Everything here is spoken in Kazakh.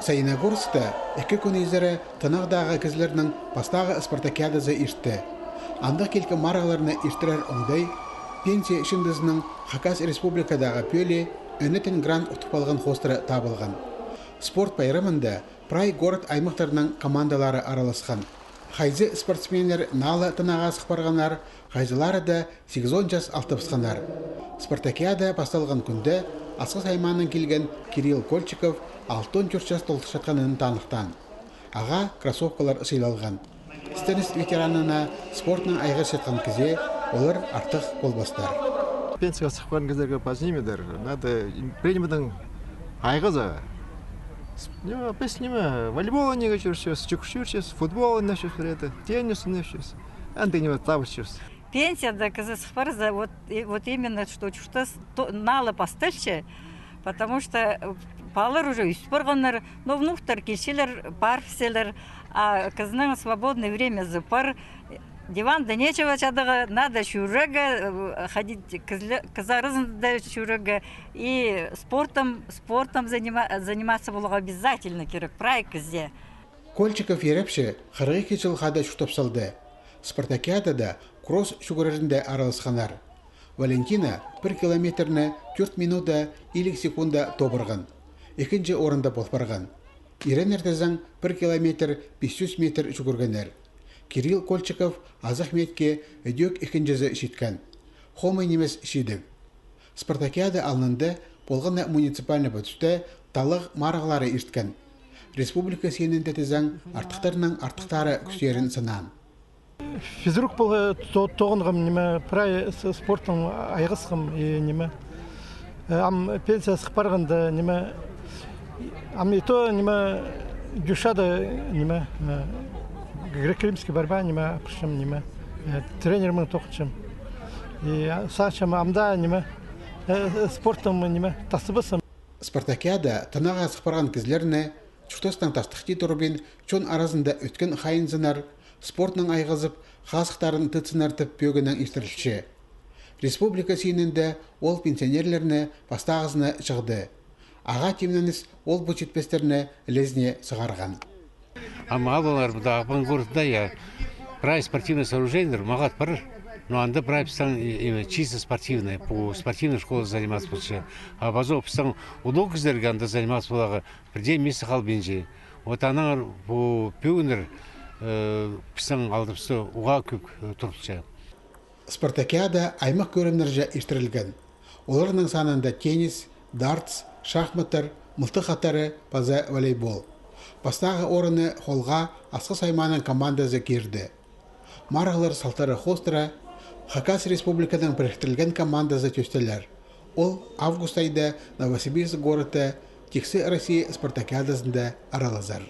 Саиногорскта эки күн изере тынағдағы кізлерінің пастағы спартакиадасы ишті. Анда келкі мараларына иштірер оңдай, пенсия ішіндізінің Хакас республикадағы пөлі өнетін грант ұтып алған хостыры табылған. Спорт байрамында прай город аймақтарының командалары араласқан. Хайзы спортсменер налы тынаға сықпарғанар, хайзылары да 8-10 жас алтыпсқанар. Спартакиада басталған күнде Асқыс айманын келген Кирилл Кольчиков 6-4 жас толтышатқанын танықтан. Аға кроссовкалар сыйлалған. Стенис ветеранына спортның айғы сетқан кізе, олар артық болбастар. Пенсияға сықпаған кездерге пазнемедер. Надо премияның айғызы. Пес неме, волейбол неге жүрсіз, жүк жүрсіз, футбол не жүрсіз, теннис не жүрсіз. Анды неме табыс жүрсіз. Пенсияда казахспарза вот именно что налы постельче, потому что палар уже испорганар, но внутрь кишилер, парфселер, а казна свободное время за пар. Диван да нечего чадага, надо шурага, ходить казарызн да шурага и спортом заниматься было обязательно, керек проект где. Кольчиков ерепше харыки жылғада шутапсалды. Спартакиадада кросс шугарында араласқанар. Валентина 1 километрні 4 минута 50 секунда тобырған. Екінші орында болпарған. Ирен Эртезаң 1 километр 500 метр жүгіргенер. Кирилл Кольчиков азық метке өдек екіншізі шеткен. Хомы немес шедіп. Спартакиада алынды болғаны муниципальны бөтісті талық марағлары ерткен. Республика сенін тәтізаң артықтарының артықтары күсерін сынан. Физрук был тоғынғым неме, прай спортың айғысқым неме. Ам пенсия сықпарғанда неме, ам ито неме дюшады неме, греко-римский борьба неме, апышым неме, тренермын тоқытшым. Сачам амда неме, спортым неме, тасыбысым. Спартакиада танаға сықпарған кізлеріне, чүктостан тастықти тұрбен, чон аразында өткен хайынзынар, спортның айғызып, қасықтарын тұтсынартып бөгінің істірілші. Республика сенінде ол пенсионерлеріне бастағызына шығды. Аға темненіс ол бұчетпестеріне лезне сығарған. Амалылар бұдағын көрді я прай спортивный сооружение мағат бар, но анда прай пістан чисто спортивный, по спортивной школе заниматься bo'lsa. А базо пістан удол кіздерге анда заниматься болаға бірдей месті қал бенже. Вот ана по пюнер пісің алдымсы уға көк тұрпсы. Спартакиада аймақ көрімдерже ештірілген. Оларының санында теннис, дартс, шахматтар, мылтық атары, паза волейбол. Бастағы орыны холға Асқыс айманын командасы керді. Марғылар салтары хостыра Хакас республикадан біріктірілген командасы төстелер. Ол август айда Новосибирск города Тексы Россия спартакиадасында аралазар.